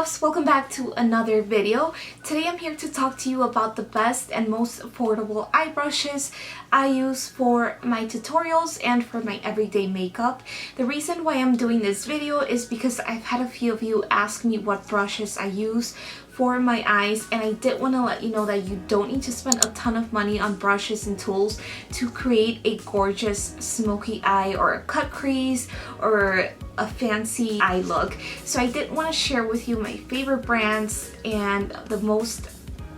loves, welcome back to another video. Today I'm here to talk to you about the best and most affordable eye brushes I use for my tutorials and for my everyday makeup. The reason why I'm doing this video is because I've had a few of you ask me what brushes I use for my eyes, and I did want to let you know that you don't need to spend a ton of money on brushes and tools to create a gorgeous smoky eye or a cut crease or a fancy eye look. So I did want to share with you my favorite brands and the most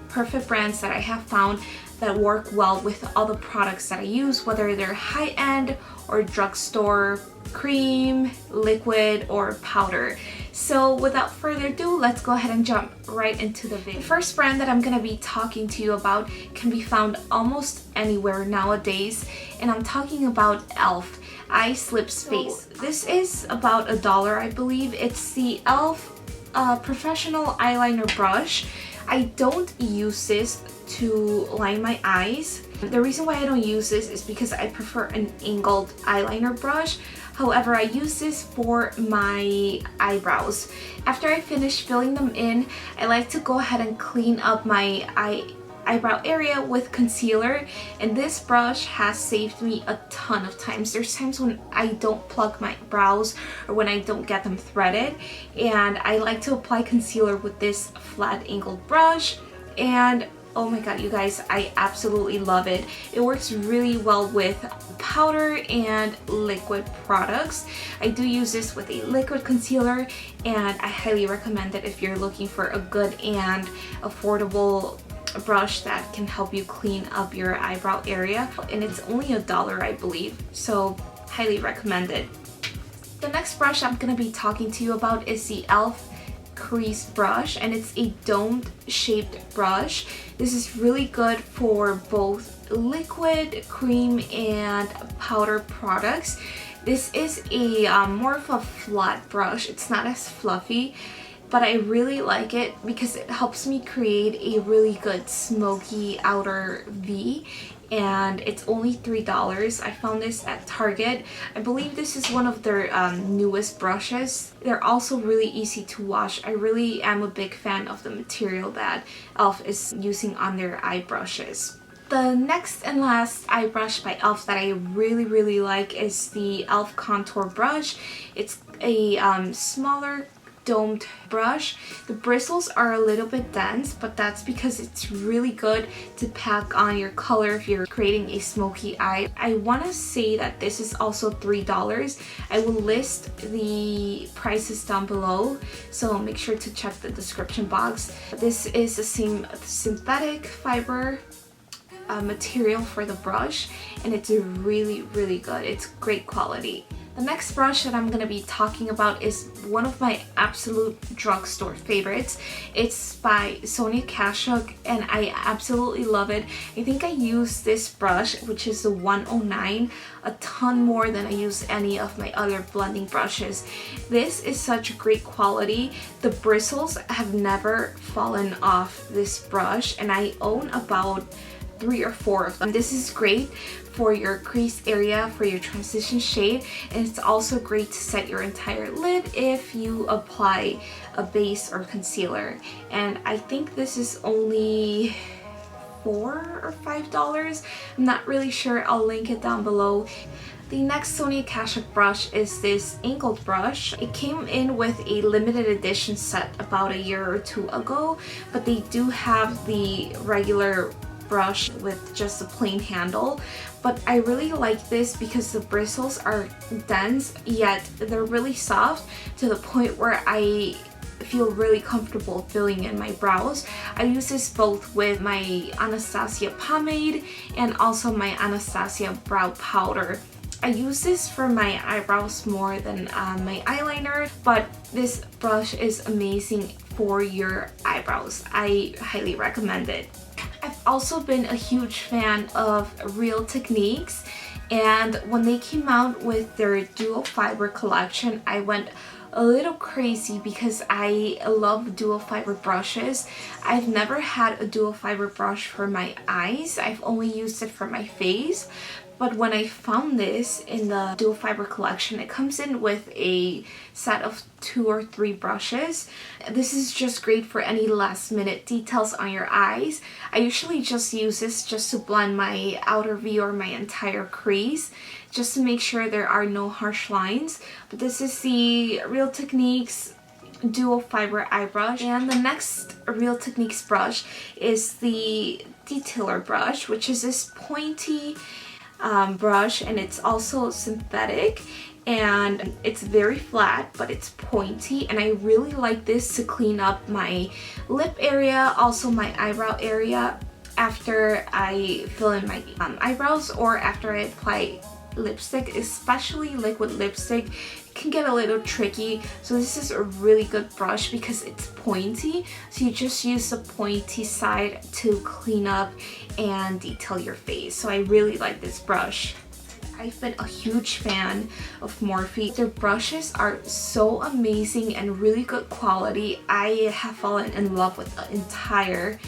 perfect brands that I have found that work well with all the products that I use, whether they're high-end or drugstore, cream, liquid, or powder. So without further ado, let's go ahead and jump right into the video. The first brand that I'm going to be talking to you about can be found almost anywhere nowadays, and I'm talking about E.L.F. Eye Slip Space. So this is about $1, I believe. It's the E.L.F. Professional eyeliner brush. I don't use this to line my eyes. The reason why I don't use this is because I prefer an angled eyeliner brush. However, I use this for my eyebrows. After I finish filling them in, I like to go ahead and clean up my eyebrow area with concealer, and this brush has saved me a ton of times. There's times when I don't plug my brows or when I don't get them threaded, and I like to apply concealer with this flat angled brush, and oh my god, you guys, I absolutely love it. It works really well with powder and liquid products. I do use this with a liquid concealer, and I highly recommend it if you're looking for a good and affordable brush that can help you clean up your eyebrow area. And it's only $1, I believe, so highly recommend it. The next brush I'm going to be talking to you about is the E.L.F. crease brush, and it's a domed shaped brush. This is really good for both liquid, cream, and powder products. This is a more of a flat brush. It's not as fluffy, but I really like it because it helps me create a really good smoky outer V, and it's only $3. I found this at Target. I believe this is one of their newest brushes. They're also really easy to wash. I really am a big fan of the material that E.L.F. is using on their eye brushes. The next and last eye brush by E.L.F. that I really like is the E.L.F. contour brush. It's a smaller domed brush. The bristles are a little bit dense, but that's because it's really good to pack on your color if you're creating a smoky eye. I want to say that this is also $3. I will list the prices down below, so make sure to check the description box. This is the same synthetic fiber material for the brush, and it's really good. It's great quality. The next brush that I'm going to be talking about is one of my absolute drugstore favorites. It's by Sonia Kashuk, and I absolutely love it. I think I use this brush, which is the 109, a ton more than I use any of my other blending brushes. This is such great quality. The bristles have never fallen off this brush, and I own about 3 or 4 of them. This is great for your crease area, for your transition shade, and it's also great to set your entire lid if you apply a base or concealer. And I think this is only $4 or $5. I'm not really sure. I'll link it down below. The next Sonia Kashuk brush is this angled brush. It came in with a limited edition set about a year or 2 ago, but they do have the regular brush with just a plain handle. But I really like this because the bristles are dense, yet they're really soft to the point where I feel really comfortable filling in my brows. I use this both with my Anastasia pomade and also my Anastasia brow powder. I use this for my eyebrows more than my eyeliner, but this brush is amazing for your eyebrows. I highly recommend it. I've also been a huge fan of Real Techniques, and when they came out with their dual fiber collection, I went a little crazy because I love dual fiber brushes. I've never had a dual fiber brush for my eyes. I've only used it for my face, But when I found this in the dual fiber collection, it comes in with a set of 2 or 3 brushes. This is just great for any last minute details on your eyes. I usually just use this just to blend my outer V or my entire crease, just to make sure there are no harsh lines. But this is the Real Techniques dual fiber eye brush, and the next Real Techniques brush is the detailer brush, which is this pointy brush, and it's also synthetic, and it's very flat but it's pointy, and I really like this to clean up my lip area, also my eyebrow area after I fill in my eyebrows or after I apply lipstick. Especially liquid lipstick can get a little tricky, so this is a really good brush because it's pointy, so you just use the pointy side to clean up and detail your face. So I really like this brush. I've been a huge fan of Morphe. Their brushes are so amazing and really good quality. I have fallen in love with the entire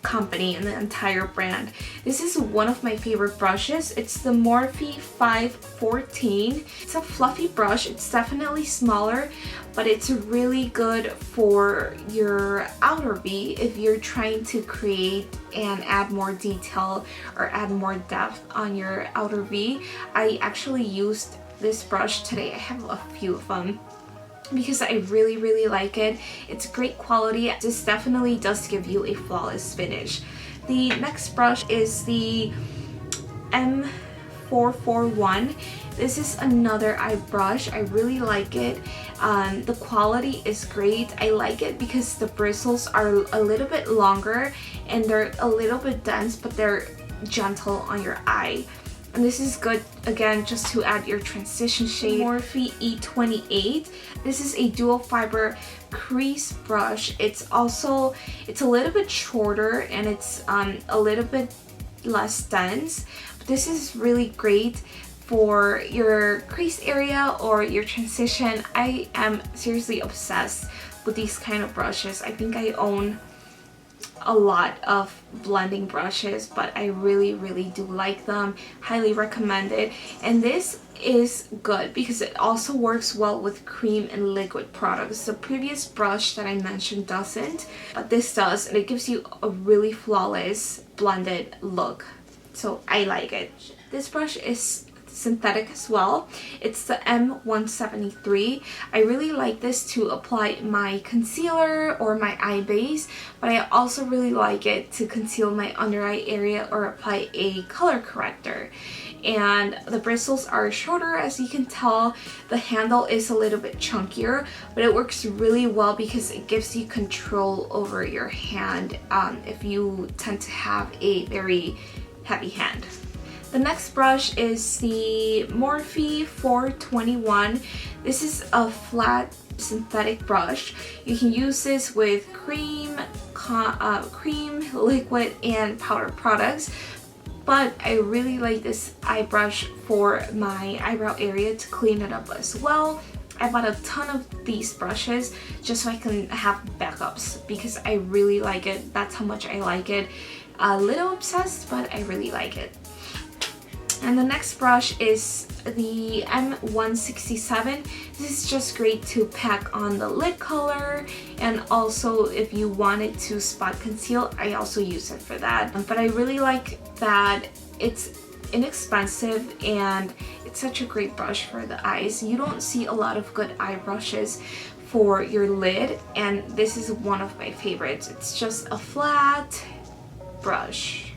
company and the entire brand. This is one of my favorite brushes. It's the Morphe 514. It's a fluffy brush. It's definitely smaller, but it's really good for your outer V if you're trying to create and add more detail or add more depth on your outer V. I actually used this brush today. I have a few of them because I really like it. It's great quality. This definitely does give you a flawless finish. The next brush is the M441. This is another eye brush. I really like it. The quality is great. I like it because the bristles are a little bit longer and they're a little bit dense, but they're gentle on your eye. And this is good, again, just to add your transition shade. Morphe E28. This is a dual fiber crease brush. It's a little bit shorter and it's a little bit less dense. But this is really great for your crease area or your transition. I am seriously obsessed with these kind of brushes. I think I own a lot of blending brushes, but I really do like them. Highly recommend it. And this is good because it also works well with cream and liquid products. The previous brush that I mentioned doesn't, but this does, and it gives you a really flawless blended look. So I like it. This brush is synthetic as well. It's the M173. I really like this to apply my concealer or my eye base, but I also really like it to conceal my under eye area or apply a color corrector. And the bristles are shorter, as you can tell. The handle is a little bit chunkier, but it works really well because it gives you control over your hand if you tend to have a very heavy hand. The next brush is the Morphe 421. This is a flat synthetic brush. You can use this with cream, liquid, and powder products. But I really like this eye brush for my eyebrow area to clean it up as well. I bought a ton of these brushes just so I can have backups because I really like it. That's how much I like it. A little obsessed, but I really like it. And the next brush is the M167. This is just great to pack on the lid color, and also if you wanted to spot conceal, I also use it for that. But I really like that it's inexpensive and it's such a great brush for the eyes. You don't see a lot of good eye brushes for your lid, and this is one of my favorites. It's just a flat brush.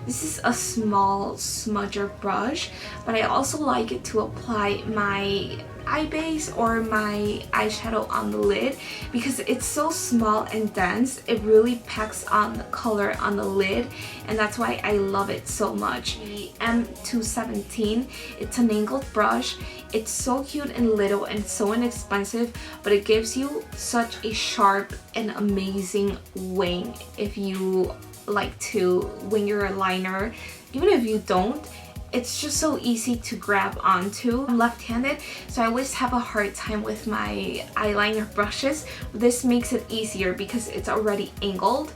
This is a small smudger brush, but I also like it to apply my eye base or my eyeshadow on the lid because it's so small and dense. It really packs on the color on the lid, and that's why I love it so much. The M217, it's an angled brush. It's so cute and little and so inexpensive, but it gives you such a sharp and amazing wing if you like to wing your liner. Even if you don't, it's just so easy to grab onto. I'm left-handed, so I always have a hard time with my eyeliner brushes. This makes it easier because it's already angled.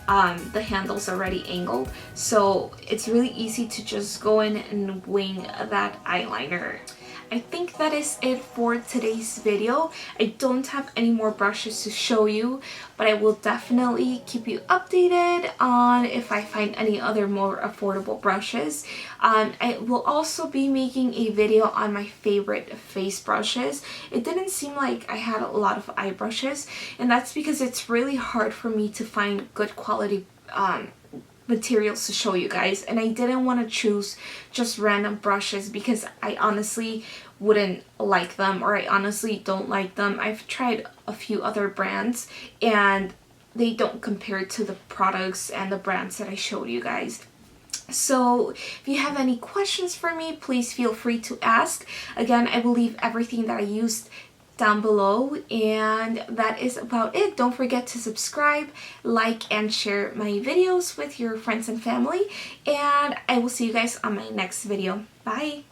The handle's already angled, so it's really easy to just go in and wing that eyeliner. I think that is it for today's video. I don't have any more brushes to show you, but I will definitely keep you updated on if I find any other more affordable brushes. I will also be making a video on my favorite face brushes. It didn't seem like I had a lot of eye brushes, and that's because it's really hard for me to find good quality materials to show you guys, and I didn't want to choose just random brushes because I honestly wouldn't like them, or I honestly don't like them. I've tried a few other brands and they don't compare to the products and the brands that I showed you guys. So if you have any questions for me, please feel free to ask. Again, I will leave everything that I used down below, and that is about it. Don't forget to subscribe, like, and share my videos with your friends and family, and I will see you guys on my next video. Bye!